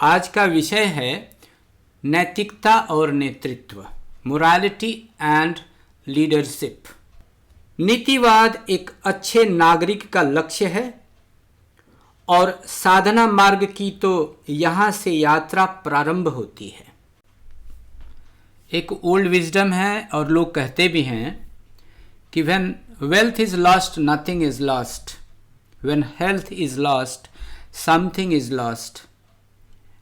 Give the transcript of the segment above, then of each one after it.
आज का विषय है नैतिकता और नेतृत्व, मोरालिटी एंड लीडरशिप। नीतिवाद एक अच्छे नागरिक का लक्ष्य है और साधना मार्ग की तो यहाँ से यात्रा प्रारंभ होती है। एक ओल्ड विजडम है और लोग कहते भी हैं कि when wealth is lost nothing is lost, when health is lost something is lost,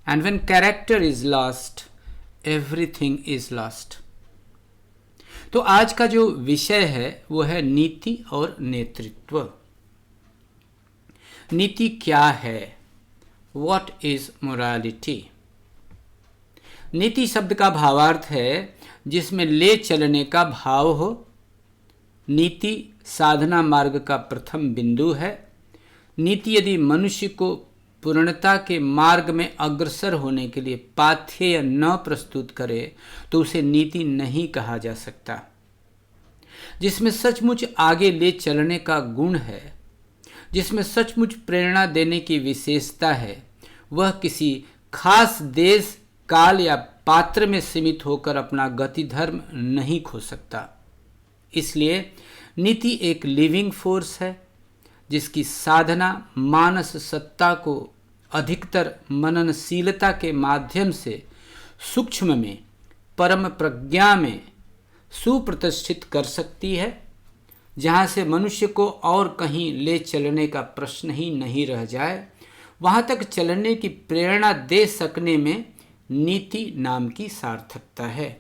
and when character is lost everything is lost. तो आज का जो विषय है वो है नीति और नेतृत्व। नीति क्या है? What is morality? नीति शब्द का भावार्थ है जिसमें ले चलने का भाव हो। नीति साधना मार्ग का प्रथम बिंदु है। नीति यदि मनुष्य को पूर्णता के मार्ग में अग्रसर होने के लिए पाथेय न प्रस्तुत करे तो उसे नीति नहीं कहा जा सकता। जिसमें सचमुच आगे ले चलने का गुण है, जिसमें सचमुच प्रेरणा देने की विशेषता है, वह किसी खास देश, काल या पात्र में सीमित होकर अपना गति धर्म नहीं खो सकता। इसलिए नीति एक लिविंग फोर्स है जिसकी साधना मानस सत्ता को अधिकतर मननशीलता के माध्यम से सूक्ष्म में, परम प्रज्ञा में सुप्रतिष्ठित कर सकती है, जहाँ से मनुष्य को और कहीं ले चलने का प्रश्न ही नहीं रह जाए। वहाँ तक चलने की प्रेरणा दे सकने में नीति नाम की सार्थकता है।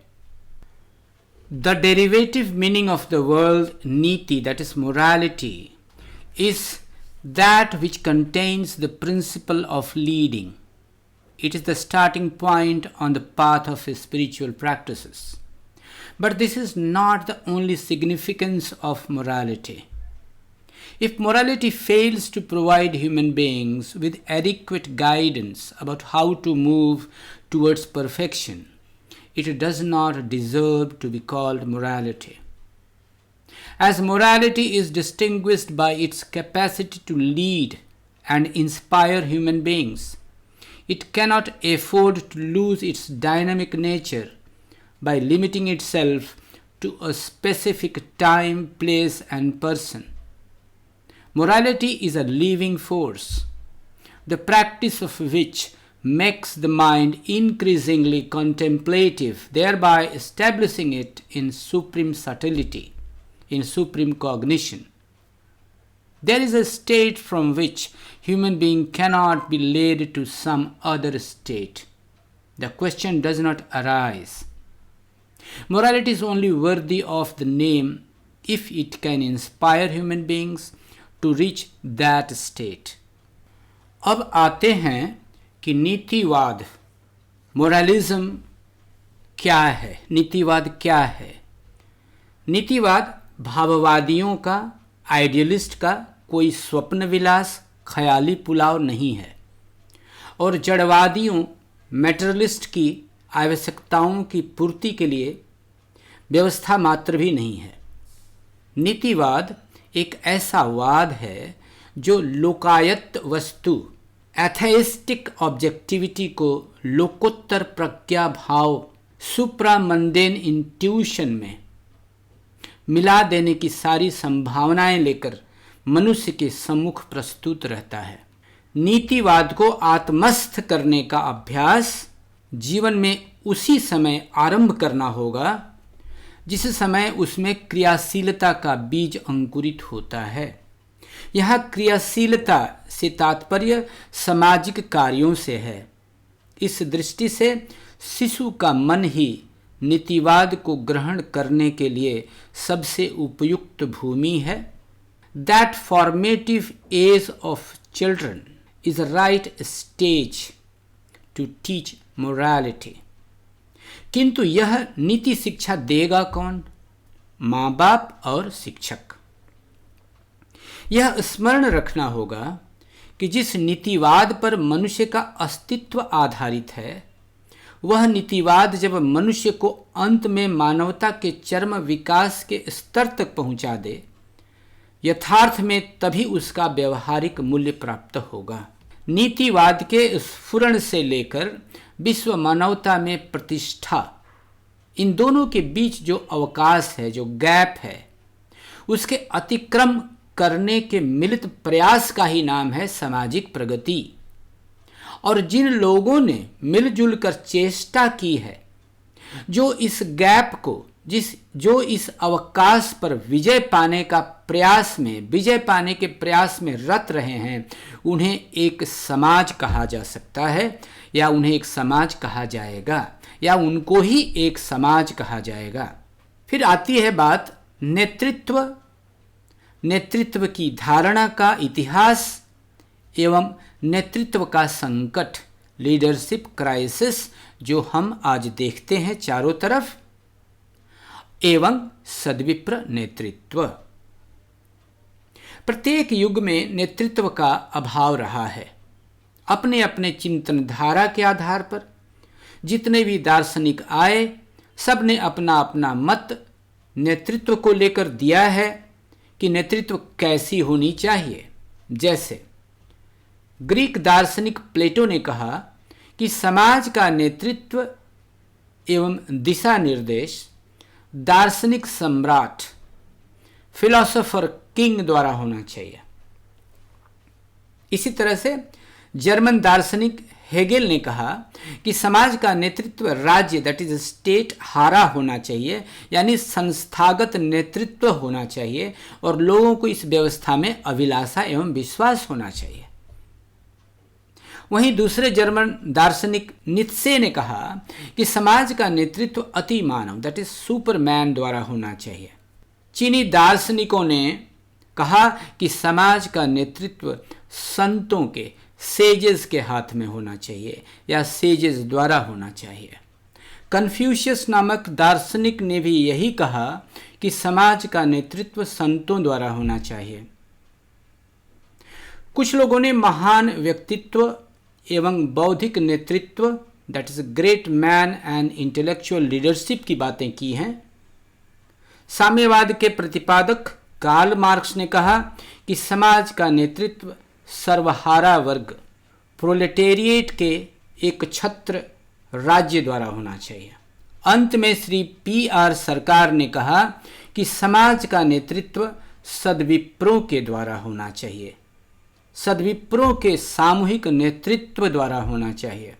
The derivative meaning of the word niti, that is morality, is that which contains the principle of leading. It is the starting point on the path of spiritual practices. But this is not the only significance of morality. If morality fails to provide human beings with adequate guidance about how to move towards perfection, it does not deserve to be called morality. As morality is distinguished by its capacity to lead and inspire human beings, it cannot afford to lose its dynamic nature by limiting itself to a specific time, place, and person. Morality is a living force, the practice of which makes the mind increasingly contemplative, thereby establishing it in supreme subtlety, in supreme cognition. There is a state from which human being cannot be led to some other state. The question does not arise. Morality is only worthy of the name if it can inspire human beings to reach that state. अब आते हैं कि नीतिवाद, मोरलिज्म क्या है? नीतिवाद क्या है? नीतिवाद भाववादियों का, idealist का कोई स्वप्न विलास, ख्याली पुलाव नहीं है और जड़वादियों, मेटेरियलिस्ट की आवश्यकताओं की पूर्ति के लिए व्यवस्था मात्र भी नहीं है। नीतिवाद एक ऐसा वाद है जो लोकायत वस्तु, एथेइस्टिक ऑब्जेक्टिविटी को लोकोत्तर प्रज्ञा भाव, सुप्रामंडेन इंट्यूशन में मिला देने की सारी संभावनाएं लेकर मनुष्य के सम्मुख प्रस्तुत रहता है। नीतिवाद को आत्मस्थ करने का अभ्यास जीवन में उसी समय आरंभ करना होगा जिस समय उसमें क्रियाशीलता का बीज अंकुरित होता है। यह क्रियाशीलता से तात्पर्य सामाजिक कार्यों से है। इस दृष्टि से शिशु का मन ही नीतिवाद को ग्रहण करने के लिए सबसे उपयुक्त भूमि है। That formative age of children is a right stage to teach morality. किंतु यह नीति शिक्षा देगा कौन? माँ बाप और शिक्षक। यह स्मरण रखना होगा कि जिस नीतिवाद पर मनुष्य का अस्तित्व आधारित है, वह नीतिवाद जब मनुष्य को अंत में मानवता के चरम विकास के स्तर तक पहुंचा दे, यथार्थ में तभी उसका व्यवहारिक मूल्य प्राप्त होगा। नीतिवाद के स्फुरण से लेकर विश्व मानवता में प्रतिष्ठा, इन दोनों के बीच जो अवकाश है, जो गैप है, उसके अतिक्रम करने के मिलित प्रयास का ही नाम है सामाजिक प्रगति। और जिन लोगों ने मिलजुल कर चेष्टा की है, जो इस गैप को, जो इस अवकाश पर विजय पाने के प्रयास में रत रहे हैं, उन्हें एक समाज कहा जा सकता है, या उन्हें एक समाज कहा जाएगा, या उनको ही एक समाज कहा जाएगा। फिर आती है बात नेतृत्व की धारणा का इतिहास एवं नेतृत्व का संकट, लीडरशिप क्राइसिस, जो हम आज देखते हैं चारों तरफ, एवं सद्विप्र नेतृत्व। प्रत्येक युग में नेतृत्व का अभाव रहा है। अपने अपने चिंतन धारा के आधार पर जितने भी दार्शनिक आए, सब ने अपना अपना मत नेतृत्व को लेकर दिया है कि नेतृत्व कैसी होनी चाहिए। जैसे ग्रीक दार्शनिक प्लेटो ने कहा कि समाज का नेतृत्व एवं दिशा निर्देश दार्शनिक सम्राट, फिलोसोफर किंग द्वारा होना चाहिए। इसी तरह से जर्मन दार्शनिक हेगेल ने कहा कि समाज का नेतृत्व राज्य, दैट इज स्टेट, हारा होना चाहिए, यानी संस्थागत नेतृत्व होना चाहिए, और लोगों को इस व्यवस्था में अभिलाषा एवं विश्वास होना चाहिए। वहीं दूसरे जर्मन दार्शनिक नीत्शे ने कहा कि समाज का नेतृत्व अति मानव, दैट इज सुपरमैन द्वारा होना चाहिए। चीनी दार्शनिकों ने कहा कि समाज का नेतृत्व संतों के, सेजेस के हाथ में होना चाहिए, या सेजेस द्वारा होना चाहिए। कन्फ्यूशियस नामक दार्शनिक ने भी यही कहा कि समाज का नेतृत्व संतों द्वारा होना चाहिए। कुछ लोगों ने महान व्यक्तित्व एवं बौद्धिक नेतृत्व, that is great man and intellectual leadership की बातें की हैं। साम्यवाद के प्रतिपादक कार्ल मार्क्स ने कहा कि समाज का नेतृत्व सर्वहारा वर्ग, प्रोलेटेरिएट के एक छत्र राज्य द्वारा होना चाहिए। अंत में श्री पी.आर. सरकार ने कहा कि समाज का नेतृत्व सद्विप्रों के द्वारा होना चाहिए, सद्विप्रों के सामूहिक नेतृत्व द्वारा होना चाहिए।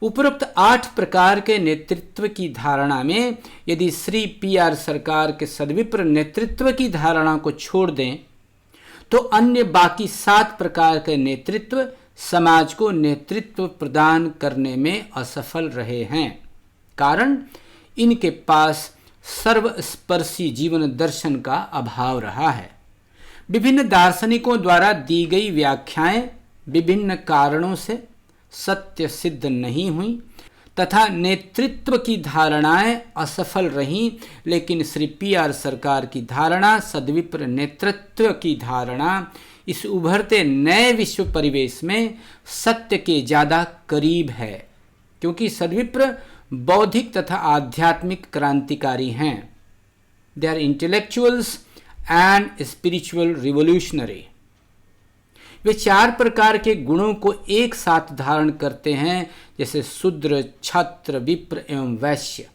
उपरोक्त 8 प्रकार के नेतृत्व की धारणा में यदि श्री पी.आर. सरकार के सद्विप्र नेतृत्व की धारणा को छोड़ दें, तो अन्य बाकी 7 प्रकार के नेतृत्व समाज को नेतृत्व प्रदान करने में असफल रहे हैं। कारण इनके पास सर्वस्पर्शी जीवन दर्शन का अभाव रहा है। विभिन्न दार्शनिकों द्वारा दी गई व्याख्याएं विभिन्न कारणों से सत्य सिद्ध नहीं हुई तथा नेतृत्व की धारणाएं असफल रहीं, लेकिन श्री पी.आर. सरकार की धारणा, सद्विप्र नेतृत्व की धारणा, इस उभरते नए विश्व परिवेश में सत्य के ज़्यादा करीब है, क्योंकि सद्विप्र बौद्धिक तथा आध्यात्मिक क्रांतिकारी हैं। They are intellectuals and spiritual revolutionary. वे 4 प्रकार के गुणों को एक साथ धारण करते हैं, जैसे शूद्र, छत्र, विप्र एवं वैश्य।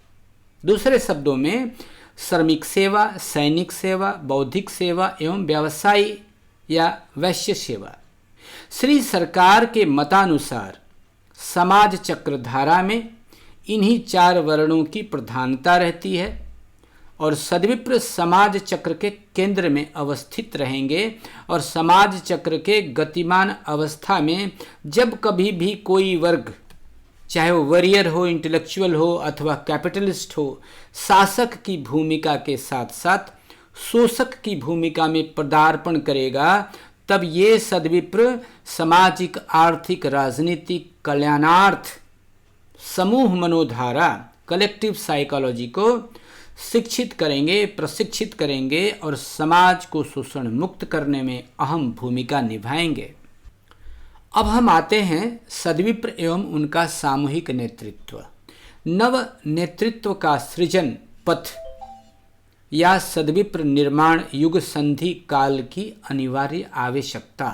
दूसरे शब्दों में श्रमिक सेवा, सैनिक सेवा, बौद्धिक सेवा एवं व्यवसायी या वैश्य सेवा। श्री सरकार के मतानुसार समाज चक्र धारा में इन्हीं 4 वर्णों की प्रधानता रहती है और सद्विप्र समाज चक्र के केंद्र में अवस्थित रहेंगे और समाज चक्र के गतिमान अवस्था में जब कभी भी कोई वर्ग, चाहे वो वॉरियर हो, इंटेलेक्चुअल हो अथवा कैपिटलिस्ट हो, शासक की भूमिका के साथ साथ शोषक की भूमिका में पदार्पण करेगा, तब ये सद्विप्र सामाजिक, आर्थिक, राजनीतिक कल्याणार्थ समूह मनोधारा, कलेक्टिव साइकोलॉजी को शिक्षित करेंगे, प्रशिक्षित करेंगे और समाज को शोषण मुक्त करने में अहम भूमिका निभाएंगे। अब हम आते हैं सद्विप्र एवं उनका सामूहिक नेतृत्व। नव नेतृत्व का सृजन पथ या सद्विप्र निर्माण युग संधि काल की अनिवार्य आवश्यकता।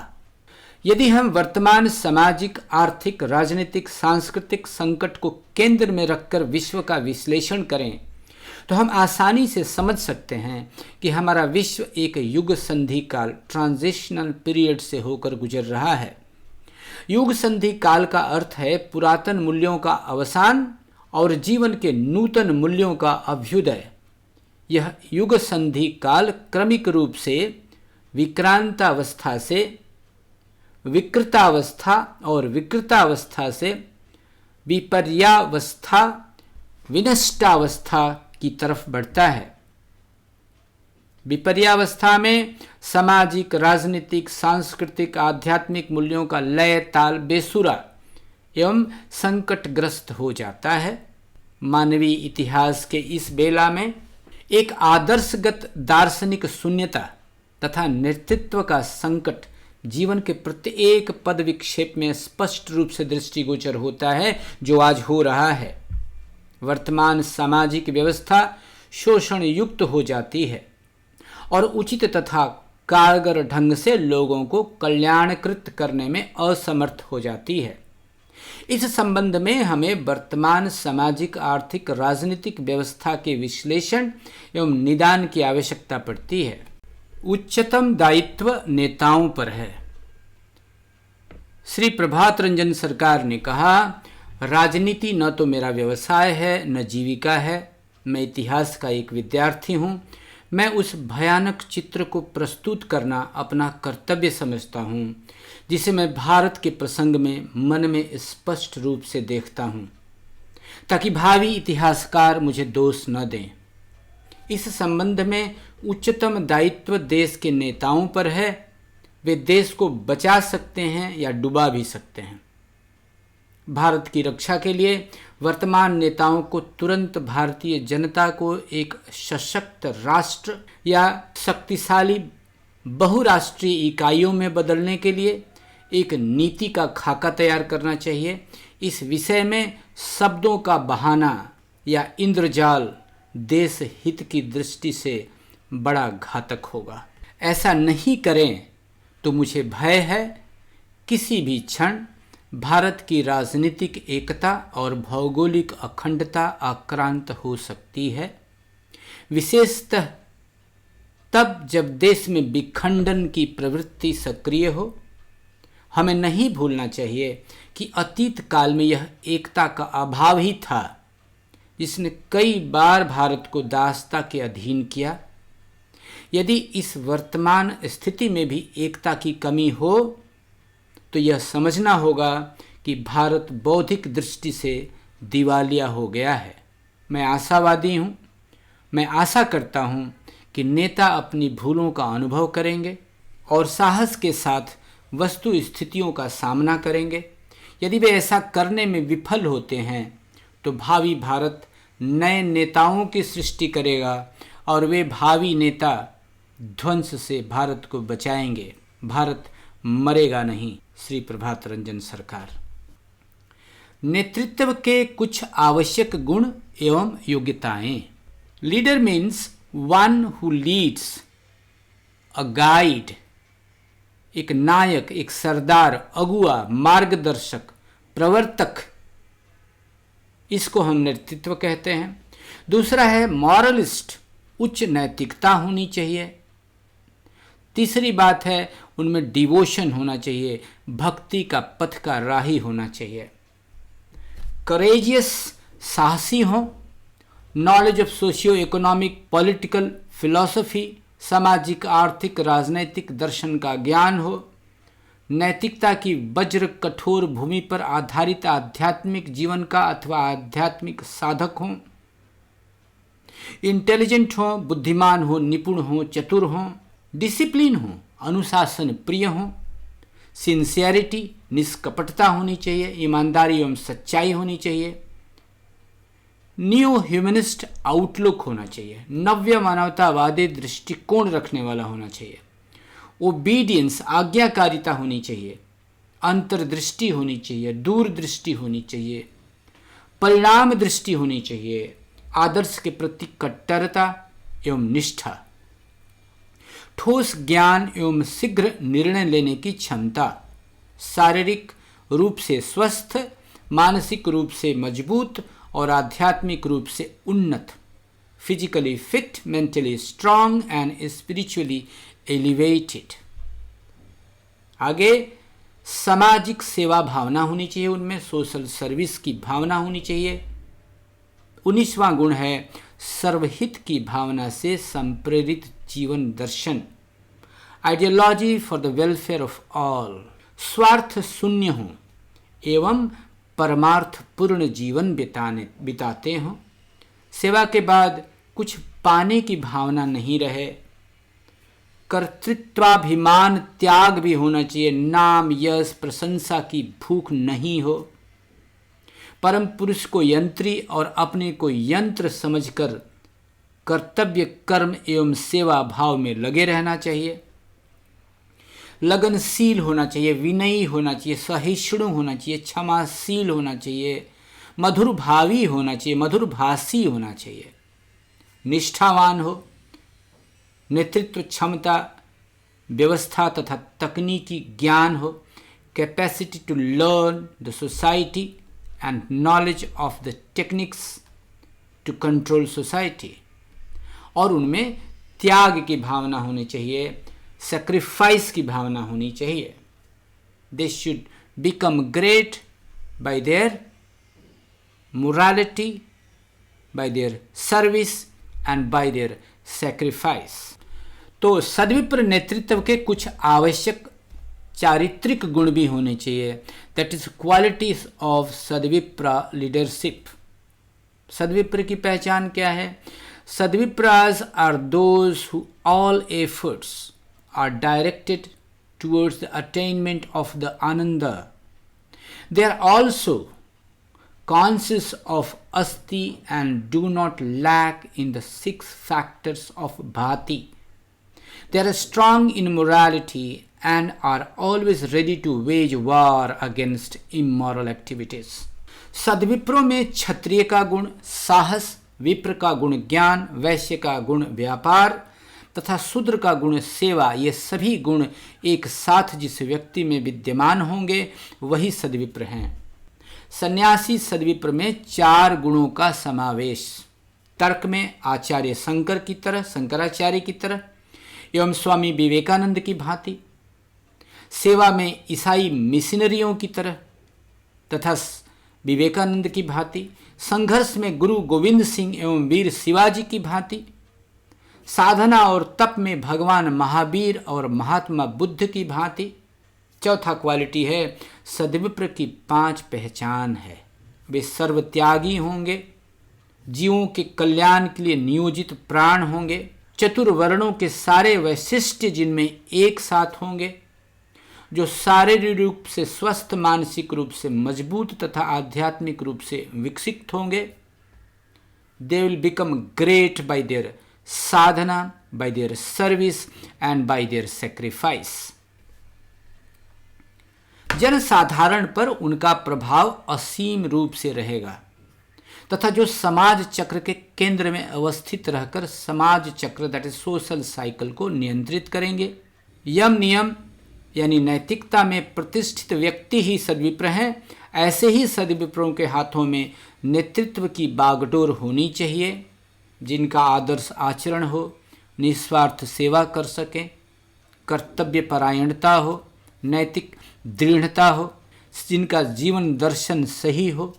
यदि हम वर्तमान सामाजिक, आर्थिक, राजनीतिक, सांस्कृतिक संकट को केंद्र में रखकर विश्व का विश्लेषण करें तो हम आसानी से समझ सकते हैं कि हमारा विश्व एक युग संधि काल, ट्रांजिशनल पीरियड से होकर गुजर रहा है। युग संधि काल का अर्थ है पुरातन मूल्यों का अवसान और जीवन के नूतन मूल्यों का अभ्युदय। यह युग संधि काल क्रमिक रूप से विक्रांतावस्था से विकृतावस्था और विकृतावस्था से विपर्यावस्था, विनष्टावस्था की तरफ बढ़ता है। विपर्यावस्था में सामाजिक, राजनीतिक, सांस्कृतिक, आध्यात्मिक मूल्यों का लय ताल बेसुरा एवं संकटग्रस्त हो जाता है। मानवीय इतिहास के इस बेला में एक आदर्शगत दार्शनिक शून्यता तथा नेतृत्व का संकट जीवन के प्रत्येक पद विक्षेप में स्पष्ट रूप से दृष्टिगोचर होता है, जो आज हो रहा है। वर्तमान सामाजिक व्यवस्था शोषण युक्त हो जाती है और उचित तथा कारगर ढंग से लोगों को कल्याणकृत करने में असमर्थ हो जाती है। इस संबंध में हमें वर्तमान सामाजिक, आर्थिक, राजनीतिक व्यवस्था के विश्लेषण एवं निदान की आवश्यकता पड़ती है। उच्चतम दायित्व नेताओं पर है। श्री प्रभात रंजन सरकार ने कहा, राजनीति न तो मेरा व्यवसाय है न जीविका है। मैं इतिहास का एक विद्यार्थी हूँ। मैं उस भयानक चित्र को प्रस्तुत करना अपना कर्तव्य समझता हूँ जिसे मैं भारत के प्रसंग में मन में स्पष्ट रूप से देखता हूँ, ताकि भावी इतिहासकार मुझे दोष न दें। इस संबंध में उच्चतम दायित्व देश के नेताओं पर है। वे देश को बचा सकते हैं या डुबा भी सकते हैं। भारत की रक्षा के लिए वर्तमान नेताओं को तुरंत भारतीय जनता को एक सशक्त राष्ट्र या शक्तिशाली बहुराष्ट्रीय इकाइयों में बदलने के लिए एक नीति का खाका तैयार करना चाहिए। इस विषय में शब्दों का बहाना या इंद्रजाल देश हित की दृष्टि से बड़ा घातक होगा। ऐसा नहीं करें तो मुझे भय है किसी भी क्षण भारत की राजनीतिक एकता और भौगोलिक अखंडता आक्रांत हो सकती है, विशेषतः तब जब देश में विखंडन की प्रवृत्ति सक्रिय हो। हमें नहीं भूलना चाहिए कि अतीत काल में यह एकता का अभाव ही था जिसने कई बार भारत को दासता के अधीन किया। यदि इस वर्तमान स्थिति में भी एकता की कमी हो तो यह समझना होगा कि भारत बौद्धिक दृष्टि से दिवालिया हो गया है। मैं आशावादी हूँ। मैं आशा करता हूँ कि नेता अपनी भूलों का अनुभव करेंगे और साहस के साथ वस्तु स्थितियों का सामना करेंगे। यदि वे ऐसा करने में विफल होते हैं तो भावी भारत नए नेताओं की सृष्टि करेगा और वे भावी नेता ध्वंस से भारत को बचाएंगे। भारत मरेगा नहीं। श्री प्रभात रंजन सरकार। नेतृत्व के कुछ आवश्यक गुण एवं योग्यताएं। Leader means one who leads, a guide, एक नायक, एक सरदार, अगुआ, मार्गदर्शक, प्रवर्तक, इसको हम नेतृत्व कहते हैं। दूसरा है मॉरलिस्ट, उच्च नैतिकता होनी चाहिए। तीसरी बात है उनमें डिवोशन होना चाहिए, भक्ति का पथ का राही होना चाहिए। करेजियस, साहसी हो। Knowledge of socio economic, political, philosophy, सामाजिक, आर्थिक, राजनैतिक दर्शन का ज्ञान हो। नैतिकता की वज्र कठोर भूमि पर आधारित आध्यात्मिक जीवन का अथवा आध्यात्मिक साधक हो। इंटेलिजेंट हो, बुद्धिमान हो, निपुण हो, चतुर हो। डिसिप्लिन हो, अनुशासन प्रिय हो। सिंसियरिटी, निष्कपटता होनी चाहिए। ईमानदारी एवं सच्चाई होनी चाहिए। न्यू ह्यूमनिस्ट आउटलुक होना चाहिए। नव्य मानवतावादी दृष्टिकोण रखने वाला होना चाहिए। ओबीडियंस, आज्ञाकारिता होनी चाहिए। अंतर्दृष्टि होनी चाहिए। दूरदृष्टि होनी चाहिए। परिणाम दृष्टि होनी चाहिए। आदर्श के प्रति कट्टरता एवं निष्ठा। ठोस ज्ञान एवं शीघ्र निर्णय लेने की क्षमता। शारीरिक रूप से स्वस्थ, मानसिक रूप से मजबूत और आध्यात्मिक रूप से उन्नत, physically fit, mentally strong and spiritually elevated. आगे सामाजिक सेवा भावना होनी चाहिए, उनमें सोशल सर्विस की भावना होनी चाहिए। 19वां गुण है सर्वहित की भावना से संप्रेरित जीवन दर्शन, ideology for the welfare of all. स्वार्थ शून्य हो एवं परमार्थ पूर्ण जीवन बिताते हों। सेवा के बाद कुछ पाने की भावना नहीं रहे। कर्तृत्वाभिमान त्याग भी होना चाहिए। नाम, यश, प्रशंसा की भूख नहीं हो। परम पुरुष को यंत्री और अपने को यंत्र समझकर कर्तव्य, कर्म एवं सेवा भाव में लगे रहना चाहिए। लगनशील होना चाहिए, विनयी होना चाहिए, सहिष्णु होना चाहिए, क्षमाशील होना चाहिए, मधुर भावी होना चाहिए, मधुर भाषी होना चाहिए, निष्ठावान हो, नेतृत्व क्षमता, व्यवस्था तथा तकनीकी ज्ञान हो, capacity to learn the society and knowledge of the techniques to control society. और उनमें त्याग की भावना होनी चाहिए, सेक्रीफाइस की भावना होनी चाहिए। They should become great by there morality, bye their service and by their sacrifice. तो सद्विप्र नेतृत्व के कुछ आवश्यक चारित्रिक गुण भी होने चाहिए, that is qualities of sadvipra leadership. सद्विप्र की पहचान क्या है? Sadvipras are those who all efforts are directed towards the attainment of the Ananda. They are also conscious of Asti and do not lack in the 6 factors of Bhati. They are strong in morality and are always ready to wage war against immoral activities. सद्विप्रों में क्षत्रिय का गुण साहस, विप्र का गुण ज्ञान, वैश्य का गुण व्यापार तथा शूद्र का गुण सेवा, ये सभी गुण एक साथ जिस व्यक्ति में विद्यमान होंगे वही सद्विप्र हैं। सन्यासी सद्विप्र में 4 गुणों का समावेश, तर्क में आचार्य शंकर की तरह, शंकराचार्य की तरह एवं स्वामी विवेकानंद की भांति, सेवा में ईसाई मिशनरियों की तरह तथा विवेकानंद की भांति, संघर्ष में गुरु गोविंद सिंह एवं वीर शिवाजी की भांति, साधना और तप में भगवान महावीर और महात्मा बुद्ध की भांति। चौथा क्वालिटी है सद्विप्र की 5 पहचान है। वे सर्वत्यागी होंगे, जीवों के कल्याण के लिए नियोजित प्राण होंगे, चतुर्वर्णों के सारे वैशिष्ट्य जिनमें एक साथ होंगे, जो शारीरिक रूप से स्वस्थ, मानसिक रूप से मजबूत तथा आध्यात्मिक रूप से विकसित होंगे। They will become great by their sadhana, by their service and by their sacrifice. जनसाधारण पर उनका प्रभाव असीम रूप से रहेगा तथा जो समाज चक्र के केंद्र में अवस्थित रहकर समाज चक्र, दैट इज सोशल साइकिल को नियंत्रित करेंगे। यम नियम यानी नैतिकता में प्रतिष्ठित व्यक्ति ही सद्विप्र हैं। ऐसे ही सद्विप्रों के हाथों में नेतृत्व की बागडोर होनी चाहिए, जिनका आदर्श आचरण हो, निस्वार्थ सेवा कर सकें, कर्तव्य परायणता हो, नैतिक दृढ़ता हो, जिनका जीवन दर्शन सही हो।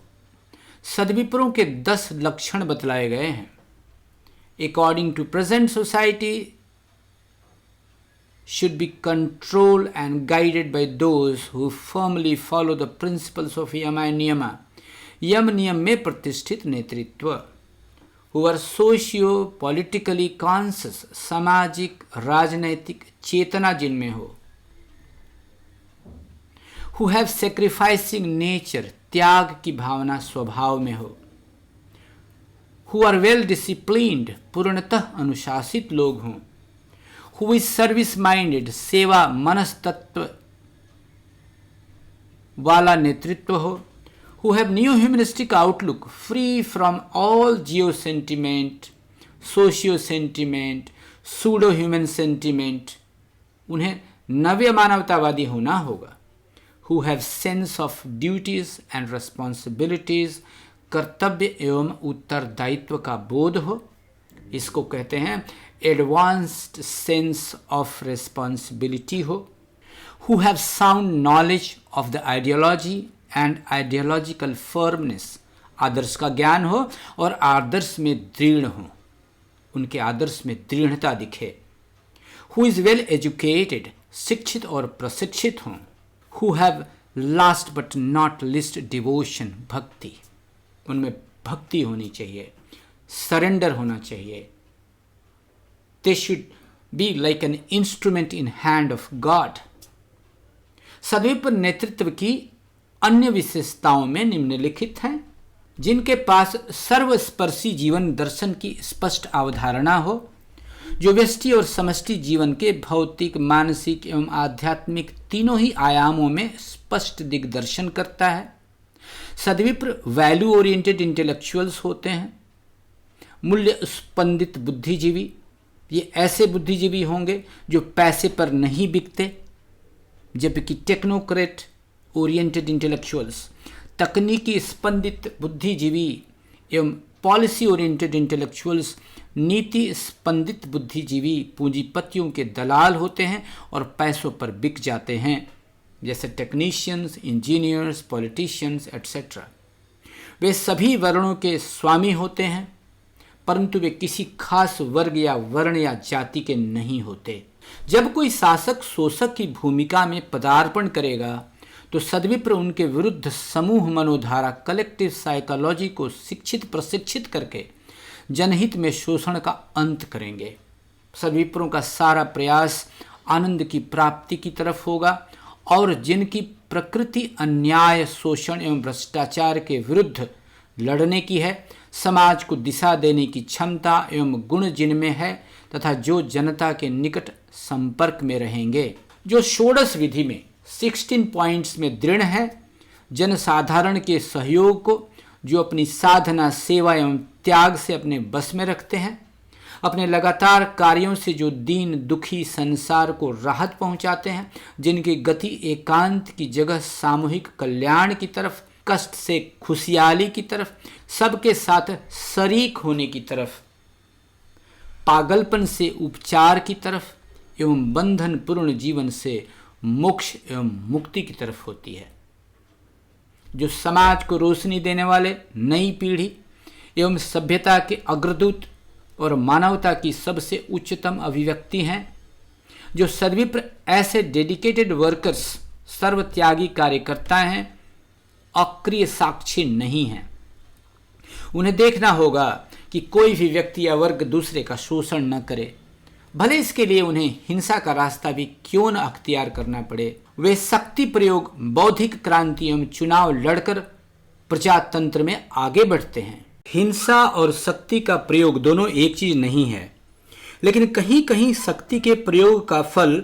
सद्विप्रों के 10 लक्षण बतलाए गए हैं। According to present society should be controlled and guided by those who firmly follow the principles of Yama and Niyama. यम नियम में प्रतिष्ठित नेतृत्व, who are socio-politically conscious, सामाजिक राजनैतिक चेतना जिनमें हो, who have sacrificing nature, त्याग की भावना स्वभाव में हो, who are well disciplined, पूर्णतः अनुशासित लोग हों, who is service minded, सेवा मनस्तत्व वाला नेतृत्व हो, who have neo humanistic outlook, free from all geo sentiment, socio sentiment, pseudo human sentiment, उन्हें नव्य मानवतावादी होना होगा, who have sense of duties and responsibilities, कर्तव्य एवं उत्तरदायित्व का बोध हो, इसको कहते हैं एडवांस्ड सेंस ऑफ रिस्पॉन्सिबिलिटी हो, who have sound knowledge of the ideology and ideological firmness, आदर्श का ज्ञान हो और आदर्श में दृढ़ हो, उनके आदर्श में दृढ़ता दिखे, who is well educated, शिक्षित और प्रशिक्षित हों, who have last but not least devotion, भक्ति, उनमें भक्ति होनी चाहिए, सरेंडर होना चाहिए, they should be like an instrument in hand of God। सद्विप्र नेतृत्व की अन्य विशेषताओं में निम्नलिखित हैं, जिनके पास सर्वस्पर्शी जीवन दर्शन की स्पष्ट अवधारणा हो, जो व्यष्टि और समष्टि जीवन के भौतिक, मानसिक एवं आध्यात्मिक तीनों ही आयामों में स्पष्ट दिग्दर्शन करता है। सद्विप्र वैल्यू ओरिएंटेड इंटेलेक्चुअल्स होते हैं। मूल्य स्पंदित बुद्धिजीवी, ये ऐसे बुद्धिजीवी होंगे जो पैसे पर नहीं बिकते, जबकि टेक्नोक्रेट ओरिएंटेड इंटेलेक्चुअल्स, तकनीकी स्पंदित बुद्धिजीवी एवं पॉलिसी ओरिएंटेड इंटेलेक्चुअल्स, नीति स्पंदित बुद्धिजीवी पूंजीपतियों के दलाल होते हैं और पैसों पर बिक जाते हैं, जैसे टेक्नीशियंस, इंजीनियर्स, पॉलिटिशियंस एट्सेट्रा। वे सभी वर्णों के स्वामी होते हैं, परंतु वे किसी खास वर्ग या वर्ण या जाति के नहीं होते। जब कोई शासक शोषक की भूमिका में पदार्पण करेगा तो सद्विप्र उनके विरुद्ध समूह मनोधारा, कलेक्टिव साइकोलॉजी को शिक्षित प्रशिक्षित करके जनहित में शोषण का अंत करेंगे। सद्विप्रों का सारा प्रयास आनंद की प्राप्ति की तरफ होगा और जिनकी प्रकृति अन्याय, शोषण एवं भ्रष्टाचार के विरुद्ध लड़ने की है, समाज को दिशा देने की क्षमता एवं गुण जिनमें है तथा जो जनता के निकट संपर्क में रहेंगे, जो षोडश विधि में 16 पॉइंट्स में दृढ़ है, जनसाधारण के सहयोग को, जो अपनी साधना, सेवा एवं त्याग से अपने बस में रखते हैं, अपने लगातार कार्यों से जो दीन दुखी संसार को राहत पहुंचाते हैं, जिनकी गति एकांत की जगह सामूहिक कल्याण की तरफ, कष्ट से खुशहाली की तरफ, सबके साथ शरीक होने की तरफ, पागलपन से उपचार की तरफ एवं बंधन पूर्ण जीवन से मोक्ष एवं मुक्ति की तरफ होती है, जो समाज को रोशनी देने वाले, नई पीढ़ी एवं सभ्यता के अग्रदूत और मानवता की सबसे उच्चतम अभिव्यक्ति हैं। जो सद्विप्र ऐसे डेडिकेटेड वर्कर्स, सर्वत्यागी कार्यकर्ता हैं, अक्रिय साक्षी नहीं हैं। उन्हें देखना होगा कि कोई भी व्यक्ति या वर्ग दूसरे का शोषण न करे, भले इसके लिए उन्हें हिंसा का रास्ता भी क्यों न अख्तियार करना पड़े। वे शक्ति प्रयोग, बौद्धिक क्रांति एवं चुनाव लड़कर प्रजातंत्र में आगे बढ़ते हैं। हिंसा और शक्ति का प्रयोग दोनों एक चीज नहीं है, लेकिन कहीं कहीं शक्ति के प्रयोग का फल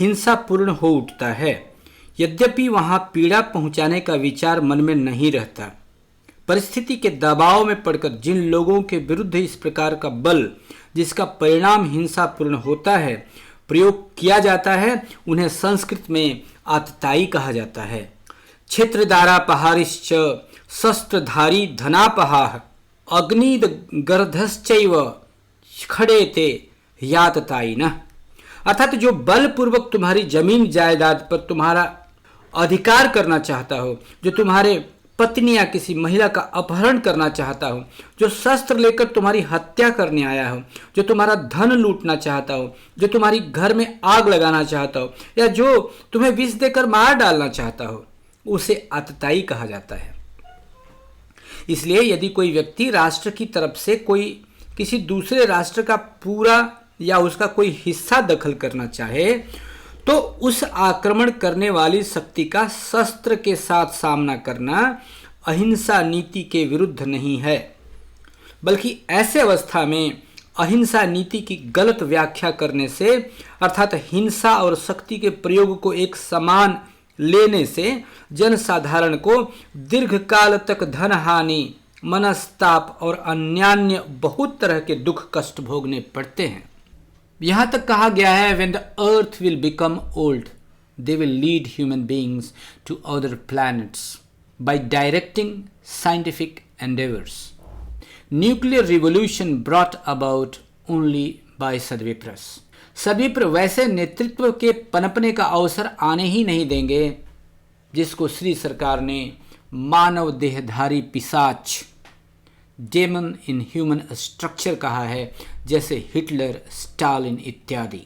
हिंसापूर्ण हो उठता है, यद्यपि वहां पीड़ा पहुंचाने का विचार मन में नहीं रहता। परिस्थिति के दबाव में पड़कर जिन लोगों के विरुद्ध इस प्रकार का बल, जिसका परिणाम हिंसापूर्ण होता है, प्रयोग किया जाता है, उन्हें संस्कृत में आततायी कहा जाता है। क्षेत्रदारापहारिश्च शस्त्रधारी धनापहाः अग्निदगर्धश्चैव खड़ेते याततायिनः। अर्थात जो बलपूर्वक तुम्हारी जमीन जायदाद पर तुम्हारा अधिकार करना चाहता हो, जो तुम्हारे पत्नी या किसी महिला का अपहरण करना चाहता हो, जो शस्त्र लेकर तुम्हारी हत्या करने आया हो, जो तुम्हारा धन लूटना चाहता हो, जो तुम्हारी घर में आग लगाना चाहता हो, या जो तुम्हें विष देकर मार डालना चाहता हो, उसे आततायी कहा जाता है। इसलिए यदि कोई व्यक्ति राष्ट्र की तरफ से किसी दूसरे राष्ट्र का पूरा या उसका कोई हिस्सा दखल करना चाहे, तो उस आक्रमण करने वाली शक्ति का शस्त्र के साथ सामना करना अहिंसा नीति के विरुद्ध नहीं है, बल्कि ऐसे अवस्था में अहिंसा नीति की गलत व्याख्या करने से, अर्थात हिंसा और शक्ति के प्रयोग को एक समान लेने से जनसाधारण को दीर्घकाल तक धन हानि, मनस्ताप और अन्यान्य बहुत तरह के दुख कष्ट भोगने पड़ते हैं। यहाँ तक कहा गया है, when the earth will become old, they will lead human beings to other planets by directing scientific endeavors. Nuclear revolution brought about only by सद्विप्रस. सद्विप्र वैसे नेतृत्व के पनपने का अवसर आने ही नहीं देंगे जिसको श्री सरकार ने मानव देहधारी पिशाच, डेमन इन ह्यूमन स्ट्रक्चर कहा है, जैसे हिटलर, स्टालिन इत्यादि.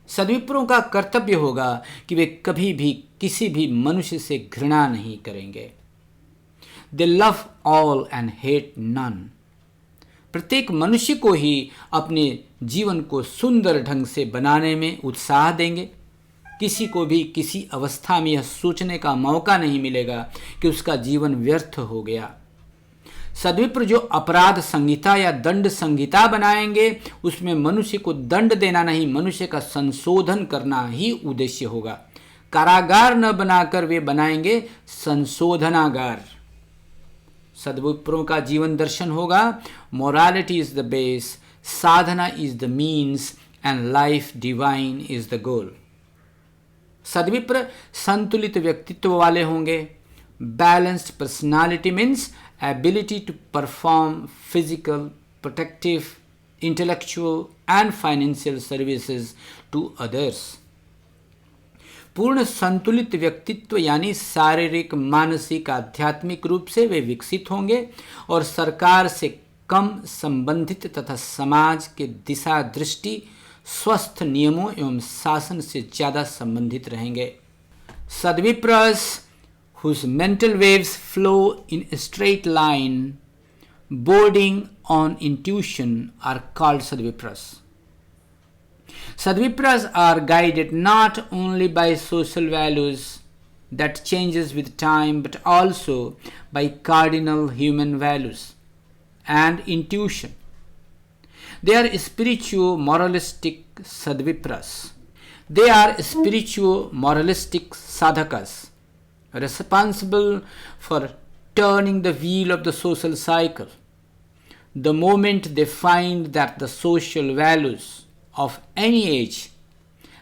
सद्विप्रों का कर्तव्य होगा कि वे कभी भी किसी भी मनुष्य से घृणा नहीं करेंगे. They love all and hate none. प्रत्येक मनुष्य को ही अपने जीवन को सुंदर ढंग से बनाने में उत्साह देंगे. किसी को भी किसी अवस्था में यह सोचने का मौका नहीं मिलेगा कि उसका जीवन व्यर्थ हो गया. सद्विप्र जो अपराध संहिता या दंड संहिता बनाएंगे उसमें मनुष्य को दंड देना नहीं, मनुष्य का संशोधन करना ही उद्देश्य होगा. कारागार न बनाकर वे बनाएंगे संशोधनागार. सद्विप्रों का जीवन दर्शन होगा morality is the base, sadhana is the means and life divine is the goal. सद्विप्र संतुलित व्यक्तित्व वाले होंगे. Balanced personality means ability to perform physical, protective, intellectual and financial services to others. पूर्ण संतुलित व्यक्तित्व यानी शारीरिक, मानसिक, आध्यात्मिक रूप से वे विकसित होंगे और सरकार से कम संबंधित तथा समाज के दिशा दृष्टि, स्वस्थ नियमों एवं शासन से ज़्यादा संबंधित रहेंगे. सद्विप्रस whose mental waves flow in a straight line, bordering on intuition, are called Sadvipras. Sadvipras are guided not only by social values that changes with time, but also by cardinal human values and intuition. They are spiritual moralistic Sadvipras. They are spiritual moralistic sadhakas, responsible for turning the wheel of the social cycle. The moment they find that the social values of any age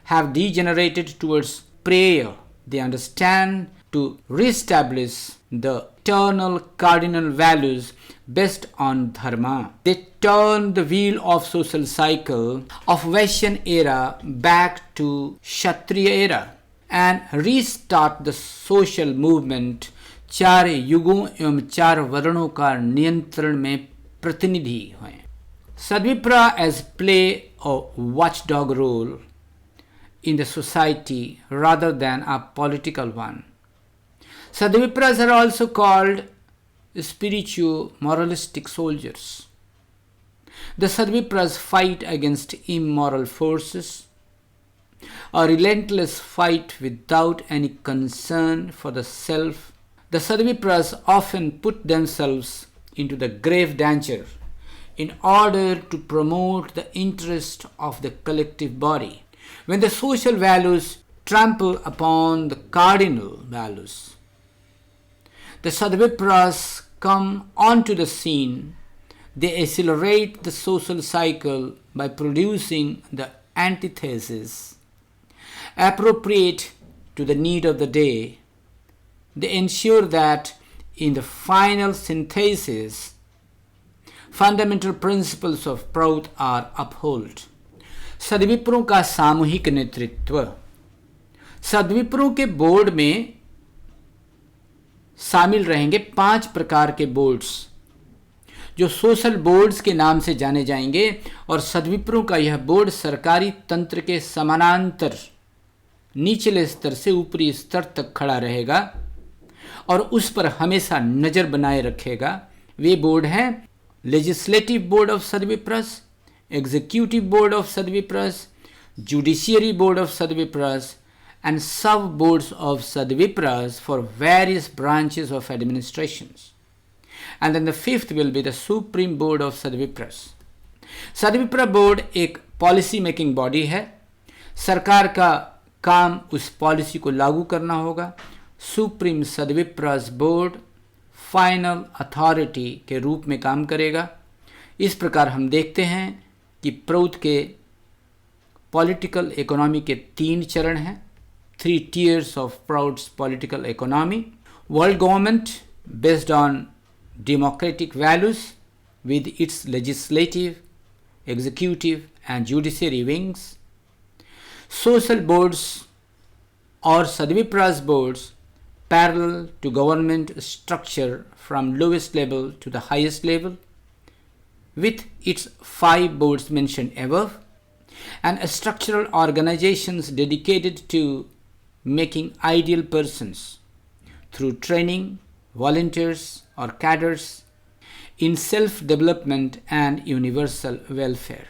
have degenerated towards prayer, they understand to reestablish the eternal cardinal values based on dharma. They turn the wheel of social cycle of Vaishyan era back to Kshatriya era and restart the social movement. 4 युगों एवं 4 वर्णों का नियंत्रण में प्रतिनिधि हैं. Sadvipra as play a watchdog role in the society rather than a political one. Sadvipras are also called spiritual moralistic soldiers. The Sadvipras fight against immoral forces, a relentless fight without any concern for the self. The Sadvipras often put themselves into the grave danger in order to promote the interest of the collective body. When the social values trample upon the cardinal values, the Sadvipras come onto the scene. They accelerate the social cycle by producing the antithesis appropriate to the need of the day. They ensure that in the final synthesis, fundamental principles of Prauth are upheld. सद्विप्रों का सामूहिक नेतृत्व. सद्विप्रों के board में शामिल रहेंगे 5 प्रकार के boards जो सोशल बोर्ड्स के नाम से जाने जाएंगे और सद्विप्रों का यह बोर्ड सरकारी तंत्र के समानांतर निचले स्तर से ऊपरी स्तर तक खड़ा रहेगा और उस पर हमेशा नज़र बनाए रखेगा. वे बोर्ड हैं legislative board of sadvipras, executive board of sadvipras, judiciary board of sadvipras and sub-boards of Sadvipras for various branches of administrations. And then the 5th will be the Supreme Board of Sadvipras. Sadvipra Board एक policy making body है. सरकार का काम उस policy को लागू करना होगा. सुप्रीम सद्विप्रास बोर्ड फाइनल अथॉरिटी के रूप में काम करेगा. इस प्रकार हम देखते हैं कि प्रौथ के पॉलिटिकल इकोनॉमी के 3 चरण हैं. three tiers of Proud's political economy. World government based on democratic values with its legislative, executive and judiciary wings. Social boards or Sadvipra's boards parallel to government structure from lowest level to the highest level, with its 5 boards mentioned above, and structural organizations dedicated to making ideal persons through training, volunteers or cadres in self-development and universal welfare.